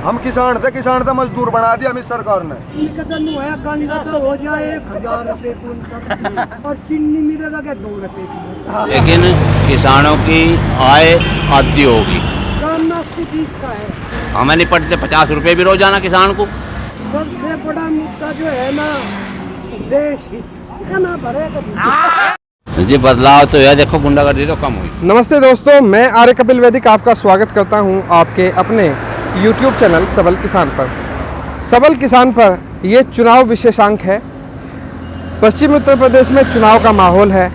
हम किसान थे मजदूर बना दिया हमें सरकार ने। हो जाए 1000 रुपए क्विंटल और चीनी मिलेगा क्या 2 रुपए की। लेकिन किसानों की आय आधी होगी। का है हमें नहीं पड़ते 50 रुपए भी रोजाना किसान को। सबसे बड़ा मुद्दा जो है ना देश कितना भरेगा। जी बदलाव तो है, देखो गुंडागर्दी तो कम हुई। नमस्ते दोस्तों, मैं आर्य कपिल वैदिक आपका स्वागत करता हूं आपके अपने YouTube चैनल सबल किसान पर। सबल किसान पर ये चुनाव विशेषांक है। पश्चिमी उत्तर प्रदेश में चुनाव का माहौल है।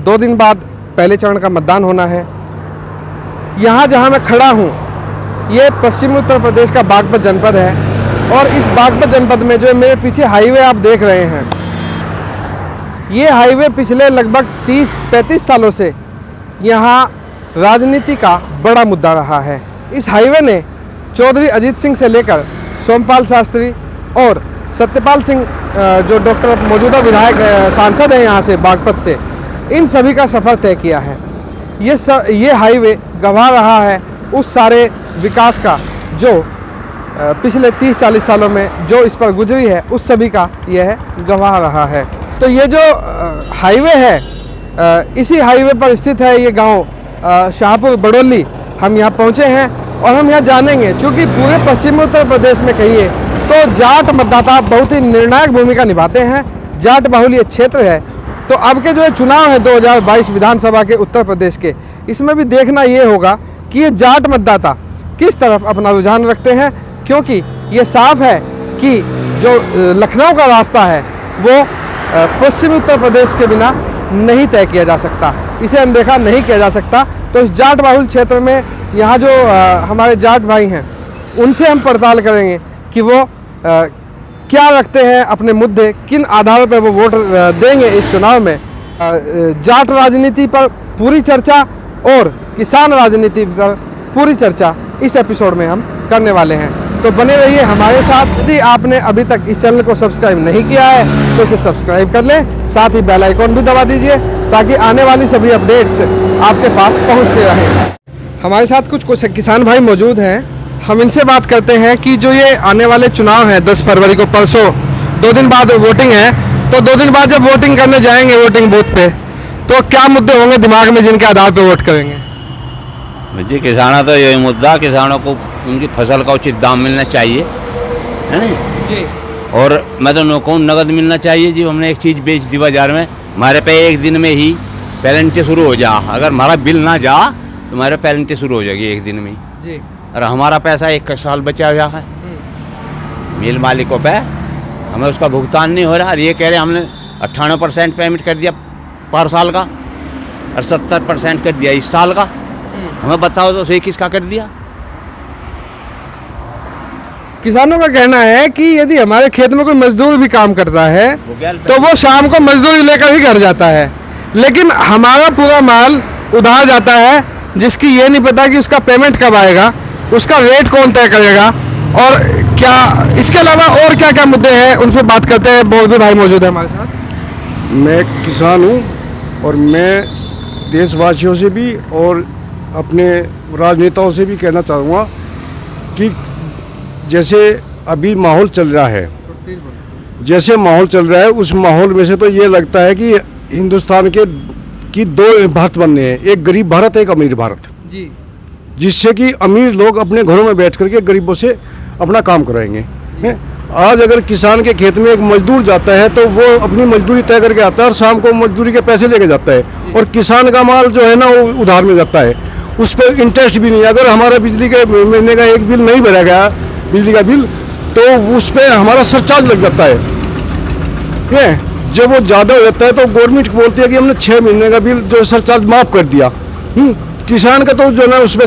2 दिन बाद पहले चरण का मतदान होना है। यहाँ जहाँ मैं खड़ा हूँ ये पश्चिमी उत्तर प्रदेश का बागपत जनपद है और इस बागपत जनपद में जो मेरे पीछे हाईवे आप देख रहे हैं, ये हाईवे पिछले लगभग 30-35 सालों से यहाँ राजनीति का बड़ा मुद्दा रहा है। इस हाईवे ने चौधरी अजीत सिंह से लेकर सोमपाल शास्त्री और सत्यपाल सिंह जो डॉक्टर मौजूदा विधायक सांसद हैं यहाँ से बागपत से, इन सभी का सफ़र तय किया है। ये हाईवे गवाह रहा है उस सारे विकास का जो पिछले 30-40 सालों में जो इस पर गुजरी है, उस सभी का यह गवाह रहा है। तो ये जो हाईवे है, इसी हाईवे पर स्थित है ये गांव शाहपुर बड़ौली। हम यहाँ पहुँचे हैं और हम यहाँ जानेंगे, चूँकि पूरे पश्चिमी उत्तर प्रदेश में कहिए तो जाट मतदाता बहुत ही निर्णायक भूमिका निभाते हैं। जाट बाहुल्य क्षेत्र है। तो अब के जो चुनाव है 2022 विधानसभा के उत्तर प्रदेश के, इसमें भी देखना ये होगा कि ये जाट मतदाता किस तरफ अपना रुझान रखते हैं, क्योंकि ये साफ है कि जो लखनऊ का रास्ता है वो पश्चिमी उत्तर प्रदेश के बिना नहीं तय किया जा सकता, इसे अनदेखा नहीं किया जा सकता। तो इस जाट बाहुल क्षेत्र में यहाँ जो हमारे जाट भाई हैं उनसे हम पड़ताल करेंगे कि वो क्या रखते हैं अपने मुद्दे, किन आधारों पर वो वोट देंगे इस चुनाव में। जाट राजनीति पर पूरी चर्चा और किसान राजनीति पर पूरी चर्चा इस एपिसोड में हम करने वाले हैं। तो बने रहिए हमारे साथ। यदि आपने अभी तक इस चैनल को सब्सक्राइब नहीं किया है तो इसे सब्सक्राइब कर लें, साथ ही बेल आइकॉन भी दबा दीजिए ताकि आने वाली सभी अपडेट्स आपके पास पहुंचते रहें। हमारे साथ कुछ किसान भाई मौजूद हैं। हम इनसे बात करते हैं कि जो ये आने वाले चुनाव हैं 10 फरवरी को, परसों 2 दिन बाद वोटिंग है, तो 2 दिन बाद जब वोटिंग करने जाएंगे वोटिंग बूथ पे, तो क्या मुद्दे होंगे दिमाग में जिनके आधार पर वोट करेंगे? जी किसानों तो यही मुद्दा, किसानों को उनकी फसल का उचित दाम मिलना चाहिए, है ना जी। और मैं तो कहूँ नगद मिलना चाहिए जी। हमने एक चीज़ बेच दी बाजार में, हमारे पे एक दिन में ही पेनल्टी शुरू हो जा। अगर हमारा बिल ना जा तो हमारे पेनल्टी शुरू हो जाएगी एक दिन में जी। और हमारा पैसा 1 साल बचा हुआ है मिल मालिकों पे, हमें उसका भुगतान नहीं हो रहा। और ये कह रहे हमने 98% पेमेंट कर दिया पर साल का और 70% कर दिया इस साल का। हमें बताओ तो सही किसका कर दिया? किसानों का कहना है कि यदि हमारे खेत में कोई मजदूर भी काम करता है तो वो शाम को मजदूरी लेकर ही घर जाता है, लेकिन हमारा पूरा माल उधार जाता है जिसकी ये नहीं पता कि उसका पेमेंट कब आएगा, उसका रेट कौन तय करेगा और क्या। इसके अलावा और क्या क्या मुद्दे हैं उन पर बात करते हैं। बहुत भाई मौजूद है हमारे साथ। मैं किसान हूँ और मैं देशवासियों से भी और अपने राजनेताओं से भी कहना चाहूँगा कि जैसे अभी माहौल चल रहा है, उस माहौल में से तो ये लगता है कि हिंदुस्तान की 2 भारत बनने हैं, एक गरीब भारत एक अमीर भारत जी, जिससे कि अमीर लोग अपने घरों में बैठ करके गरीबों से अपना काम कराएंगे। आज अगर किसान के खेत में एक मजदूर जाता है तो वो अपनी मजदूरी तय करके आता है और शाम को मजदूरी के पैसे लेके जाता है, और किसान का माल जो है ना वो उधार में जाता है, उस पर इंटरेस्ट भी नहीं। अगर हमारा बिजली के महीने का एक बिल नहीं भरा गया, बिजली का बिल, तो उस पर हमारा सरचार्ज लग जाता है। जब वो ज़्यादा हो जाता है तो गवर्नमेंट बोलती है कि हमने 6 महीने का बिल जो सरचार्ज माफ़ कर दिया। किसान का तो जो ना उस पर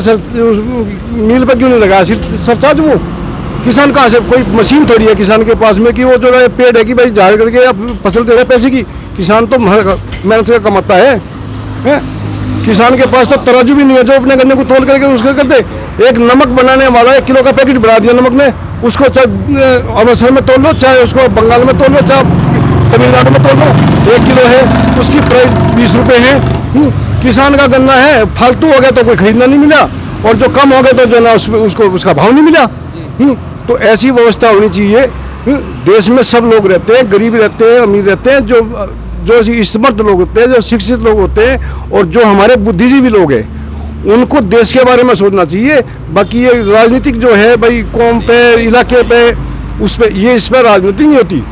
मिल पर क्यों नहीं लगाया सरचार्ज? वो किसान कहाँ से, कोई मशीन थोड़ी है किसान के पास में कि वो जो है पेड़ है कि भाई झाड़ करके अब फसल दे रहा है पैसे की। किसान तो मेहनत से कमाता है। किसान के पास तो तराजू भी नहीं है जो अपने गन्ने को तोल करके उसको कर दे। एक नमक बनाने वाला 1 किलो का पैकेट बना दिया नमक ने, उसको चाहे अमृतसर में तोल लो, चाहे उसको बंगाल में तोल लो, चाहे तमिलनाडु में तोल लो, 1 किलो है उसकी प्राइस 20 रुपये है। किसान का गन्ना है, फालतू हो गया तो कोई खरीदना नहीं मिला, और जो कम हो गया तो जो ना उसको उसका भाव नहीं मिला। तो ऐसी व्यवस्था होनी चाहिए। देश में सब लोग रहते हैं, गरीब रहते हैं, अमीर रहते हैं, जो समर्थ लोग होते हैं, जो शिक्षित लोग होते हैं, और जो हमारे बुद्धिजीवी लोग हैं, उनको देश के बारे में सोचना चाहिए। बाकी ये राजनीतिक जो है भाई, कौम पे, इलाके पे, उस पे, ये इस पर राजनीति नहीं होती।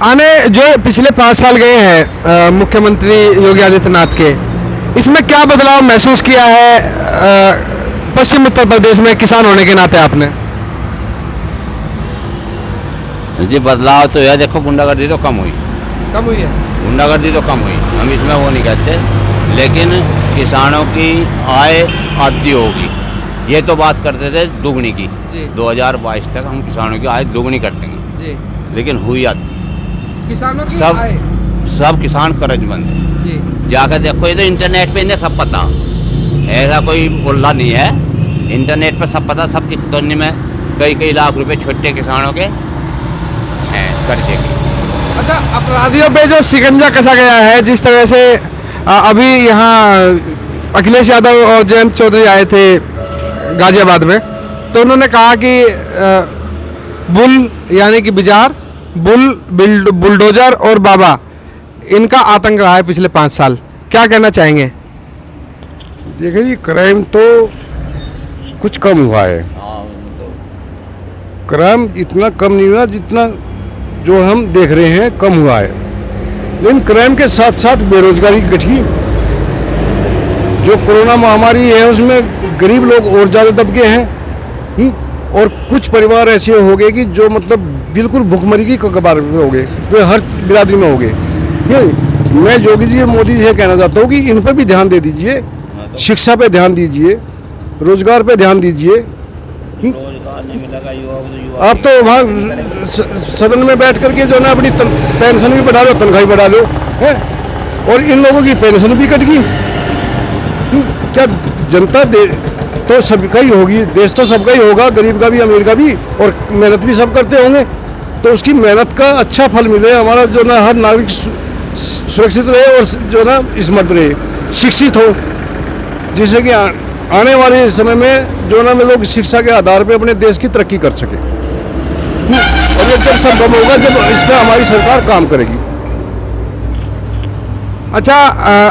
आने जो पिछले 5 साल गए हैं मुख्यमंत्री योगी आदित्यनाथ के, इसमें क्या बदलाव महसूस किया है पश्चिम उत्तर प्रदेश में किसान होने के नाते आपने? जी बदलाव तो है, देखो गुंडागर्दी तो कम हुई है। गुंडागर्दी तो कम हुई, हम इसमें वो नहीं कहते, लेकिन किसानों की आय आधी होगी, ये तो बात करते थे दुगनी की। 2022 तक हम किसानों की आय दुगनी कर देंगे जी, लेकिन हुई आधी। किसानों की सब किसान कर्जमंद है। जाकर देखो, ये तो इंटरनेट पे इन्हें सब पता, ऐसा कोई बोलना नहीं है, इंटरनेट पे सब पता। सबकी खतौनी में कई लाख रुपए छोटे किसानों के हैं कर्जे के। अच्छा, अपराधियों पे जो शिकंजा कसा गया है, जिस तरह से अभी यहाँ अखिलेश यादव और जयंत चौधरी आए थे गाजियाबाद में, तो उन्होंने कहा कि बुल यानी कि बिजार, बुलडोजर और बाबा, इनका आतंक रहा है पिछले 5 साल। क्या कहना चाहेंगे? देखिए जी, क्राइम तो कुछ कम हुआ है, क्राइम इतना कम नहीं हुआ जितना जो हम देख रहे हैं कम हुआ है, लेकिन क्राइम के साथ साथ बेरोजगारी घटी। जो कोरोना महामारी है उसमें गरीब लोग और ज़्यादा दब गए हैं, और कुछ परिवार ऐसे हो गए कि जो मतलब बिल्कुल भुखमरी की कगार में हो गए, वे हर बिरादरी में हो गए। मैं योगी जी मोदी जी से कहना चाहता हूँ कि इन पर भी ध्यान दे दीजिए, शिक्षा पे ध्यान दीजिए, रोजगार पे ध्यान दीजिए। आप तो वहाँ सदन में बैठ करके जो ना अपनी पेंशन भी बढ़ा लो, तनख्वाही बढ़ा लो, है, और इन लोगों की पेंशन भी कट गई। क्या जनता तो सबका ही होगी, देश तो सबका ही होगा, गरीब का भी, अमीर का भी, और मेहनत भी सब करते होंगे, तो उसकी मेहनत का अच्छा फल मिले। हमारा जो ना हर नागरिक सुरक्षित रहे और जो ना स्मर्थ रहे, शिक्षित हो, जिससे कि आने वाले समय में जो ना लोग शिक्षा के आधार पे अपने देश की तरक्की कर सके। और ये जब संभव होगा जब इस पर हमारी सरकार काम करेगी। अच्छा,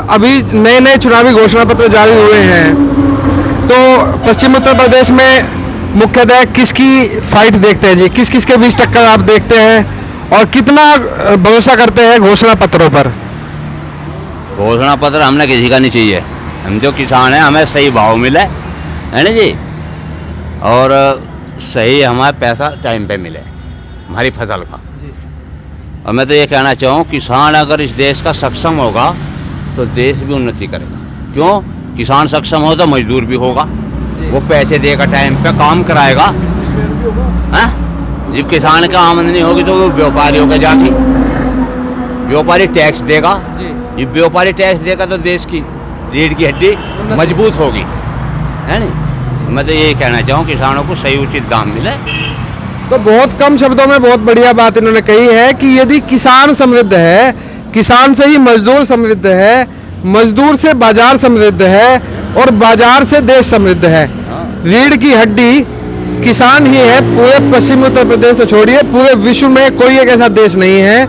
अभी नए चुनावी घोषणा पत्र जारी हुए हैं, तो पश्चिम उत्तर प्रदेश में मुख्यतः किसकी फाइट देखते हैं जी? किस किस के बीच टक्कर आप देखते हैं, और कितना भरोसा करते हैं घोषणा पत्रों पर? घोषणा पत्र हमने किसी का नहीं चाहिए, हम जो किसान हैं हमें सही भाव मिले, है ना जी, और सही हमारा पैसा टाइम पे मिले हमारी फसल का जी। और मैं तो ये कहना चाहूँ, किसान अगर इस देश का सक्षम होगा तो देश भी उन्नति करेगा। क्यों? किसान सक्षम हो तो मजदूर भी होगा, वो पैसे देगा, टाइम पे काम कराएगा, हैं? जब किसान का आमदनी होगी तो वो व्यापारी होगा, जाके व्यापारी टैक्स देगा, ये व्यापारी टैक्स देगा तो देश की रीढ़ की हड्डी मजबूत होगी, है नहीं? मैं तो यही कहना चाहूँ, किसानों को सही उचित दाम मिले। तो बहुत कम शब्दों में बहुत बढ़िया बात इन्होंने कही है कि यदि किसान समृद्ध है, किसान से ही मजदूर समृद्ध है, मजदूर से बाजार समृद्ध है, और बाजार से देश समृद्ध है। रीढ़ की हड्डी किसान ही है। पूरे पश्चिम उत्तर प्रदेश तो छोड़िए, पूरे विश्व में कोई एक ऐसा देश नहीं है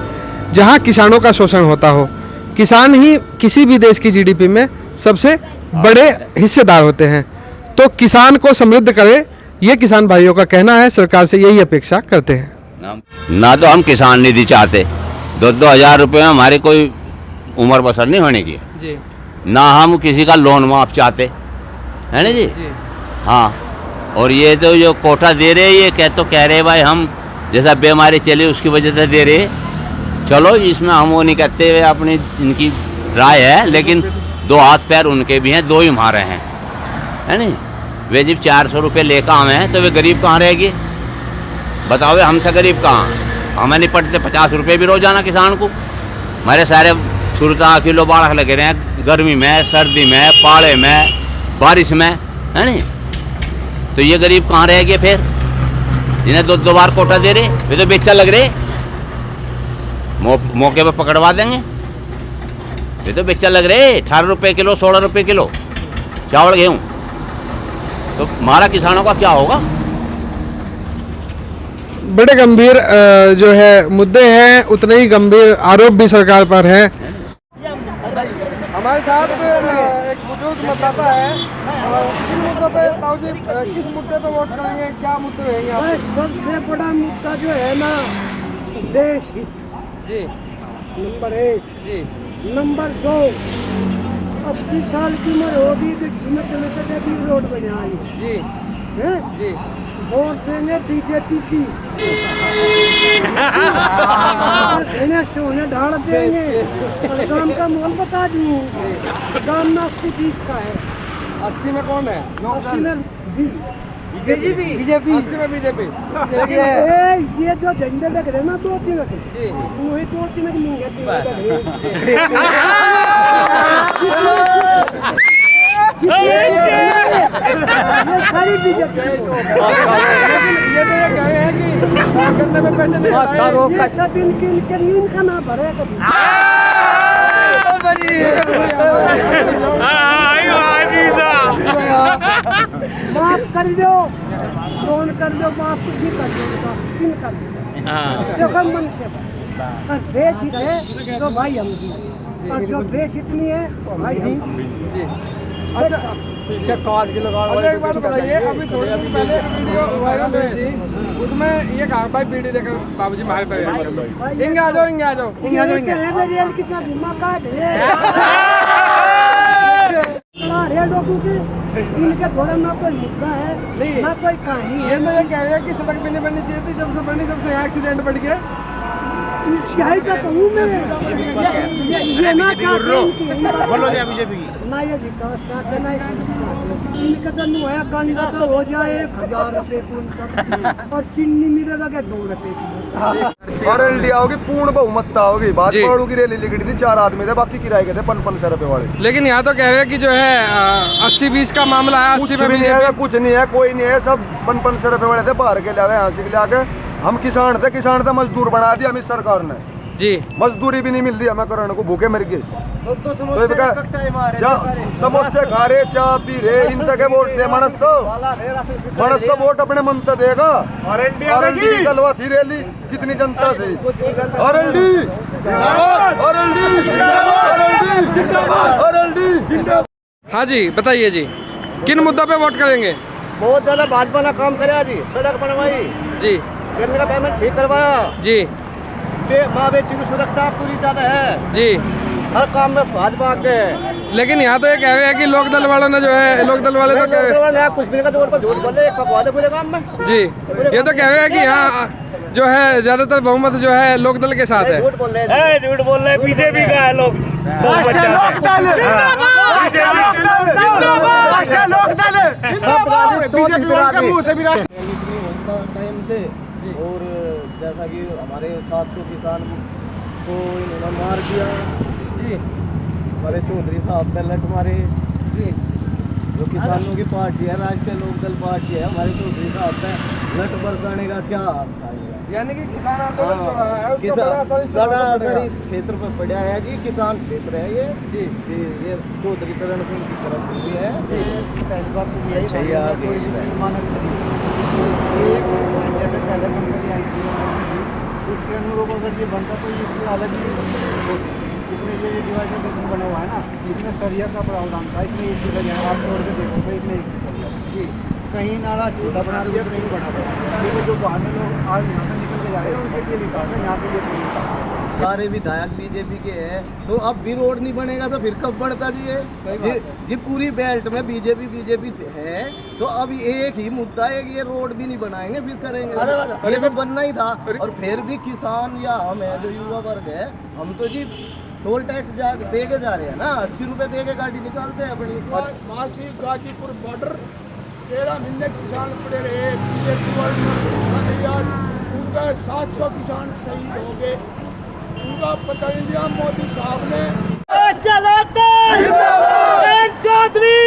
जहां किसानों का शोषण होता हो। किसान ही किसी भी देश की जीडीपी में सबसे बड़े हिस्सेदार होते हैं। तो किसान को समृद्ध करे, ये किसान भाइयों का कहना है, सरकार से यही अपेक्षा करते हैं। ना तो हम किसान निधि चाहते, 2-2 हज़ार रुपये में हमारी कोई उम्र बसर नहीं होने की जी। ना हम किसी का लोन माफ चाहते, है ना जी? हाँ, और ये तो जो कोटा दे रहे, ये कह रहे भाई हम जैसा बीमारी चली उसकी वजह से दे रहे, चलो इसमें हम वो नहीं कहते, अपनी इनकी राय है, लेकिन 2 हाथ पैर उनके भी हैं, 2 ही हमारे हैं, है नहीं? वे जब 400 रुपये लेकर आए हैं तो वे गरीब कहाँ रहेगी? बताओ, वे हमसे गरीब कहाँ? हमें नहीं पड़ते 50 रुपये भी रोजाना किसान को। हमारे सारे सुरता किलो 12 लगे रहे हैं, गर्मी में, सर्दी में, पाले में, बारिश में, है नहीं? तो ये गरीब कहाँ रहेगी फिर? जिन्हें 2 बार कोटा दे रहे, वे तो बेचा लग रहे, मौके पर पकड़वा देंगे। वे तो बेचा लग रहे, 18 रुपये किलो, 16 रुपये किलो चावल गेहूँ, तो हमारा किसानों का क्या होगा? बड़े गंभीर जो है मुद्दे हैं, उतने ही गंभीर आरोप भी सरकार पर हैं। हमारे साथ एक बुजुर्ग मतदाता है। किस मुद्दे पे ताऊजी, किस मुद्दे पे वोट करेंगे, क्या मुद्दे रहेंगे आप? सबसे बड़ा मुद्दा जो है ना, देश हित जी नंबर 1। जी नंबर 2, 80 साल की उम्र होगी तो घूमे चले चले भी रोड बनाए जी हैं। जी वोट देंगे बीजेपी की, सोने ढाल देंगे। और गांव का मोल बता दूँ, गांव में 80 बीस का है। 80 में कौन है? 80 में बीजेपी। 80 में बीजेपी। ये जो झंडे लग रहे ना 2-3 जी वही 2-3 सारी बीजेपी। ये तो ये कहे हैं कि गन्ने में पैसे नहीं लगाए। सब इनके नींद का ना भरे कभी। माफ कर दो, फोन कर दो, माफ भी कर दो, किन कर दो। देखो मन से और देश हित है तो भाई हम जी, और जो देश हित नहीं है तो भाई हम जी। अच्छा अच्छा, एक बात बताइए, अभी थोड़ी देर पहले वीडियो वायरल हुई थी, उसमें ये कहा भाई वीडियो देखकर बाबूजी मारे पे इंगे आ जाओ, इंगे आ जाओ, इंगे आ जाओ, इंगे रेल कितना घुमा काट है लोगों के, इनके घोड़े ना कोई मुद्दा है नहीं, ना कोई कहानी ये है। तो ये कह रहे हैं कि सड़क भी नहीं बननी चाहिए थी, जब से बनी तब से एक्सीडेंट बढ़ गया। यही का कहूँ मैं, ये ना क्या बोलो जी बीजेपी की ना ये विकास चाहते ना इनका तो है गंगा तो हो जाए 1000 रुपए क्विंटल और चीनी मिले लगे 2 रुपए की। और इंडिया होगी पूर्ण बहुमतता होगी। भाजपा की रैली लिखी थी, 4 आदमी थे, बाकी किराए के थे 500 रुपए वाले। लेकिन यहाँ तो कह रहे हैं कि जो है 80-20 का मामला है, 80 में भी नहीं है, कुछ नहीं है, कोई नहीं है, सब 500 रुपए वाले थे, बाहर के लावे, यहाँ से लाके। हम किसान थे मजदूर बना दिया हमें सरकार ने जी। मजदूरी भी नहीं मिल रही हमें, करने को भूखे मर गए। समोसे खा रहे, चाय पी रहे, इन तक वोट दे मनस तो वोट अपने मन तो देगा। आरएलडी की गलवा थी रैली, कितनी जनता थी। आरएलडी। हाँ जी, बताइए जी, किन मुद्दों पे वोट करेंगे? बहुत ज्यादा भाजपा ने काम करे जी, सड़क बनवाई जी, गन्ने का पेमेंट ठीक करवाया जी माँ बेटी की सुरक्षा पूरी ज्यादा है जी, हर काम में भाजपा के। लेकिन यहाँ तो ये कह रहे हैं कि लोकदल वालों ने जो है, लोकदल वाले तो कह रहे हैं कुछ भी का जोर पर झूठ बोले, पकवा दे पूरे काम में जी, ये तो कह रहे हैं कि यहाँ जो है ज्यादातर बहुमत जो है लोकदल के साथ है। झूठ बोल रहे हैं, बीजेपी का है लोग। टाइम से और जैसा कि हमारे 700 किसान को इन्होंने मार दिया जी, हमारे चौधरी साहब पे लट मारे जी, जो किसानों की पार्टी है, राष्ट्रीय लोकदल पार्टी है, हमारे चौधरी साहब पे लट बरसाने का क्या अर्थ आएगा? यानी कि किसान आंदोलन जो है उसका बड़ा असर इस क्षेत्र पर पड़ा है कि किसान क्षेत्र है ये जी, ये चौधरी चरण सिंह की तरफ भी है। पहली बात तो यही मानक जैसे पहले कंपनी आई थी उसके अनुरूप अगर ये बनता तो इसकी हालत ही होती। इसमें ये डिवाइडर सिस्टम बना हुआ है ना, इसमें सरिया का प्रावधान था, इसमें एक जगह है, आप छोड़ के देखो तो इसमें एक जी, कहीं नाला छोटा बना दिया, कहीं बड़ा बना। देखो जो बाहर में लोग आज यहाँ से निकल के जा रहे हैं उनके लिए निकाल रहे हैं, यहाँ के लिए सारे विधायक बीजेपी के हैं, तो अब भी रोड नहीं बनेगा तो फिर कब बढ़ता जी ये पूरी बेल्ट में बीजेपी है, तो अब एक ही मुद्दा है कि ये रोड भी नहीं बनाएंगे, फिर करेंगे। ये तो बनना ही था। और फिर भी किसान या हम है जो युवा वर्ग है, हम तो जी टोल टैक्स दे के जा रहे हैं ना, 80 रुपए दे के गाड़ी निकालते हैं अपनी। मासी गाजीपुर बॉर्डर 13 महीने किसान पड़े रहे, उनका 700 किसान शहीद हो गए, उनका पता नहीं दिया मोदी साहब ने। चौधरी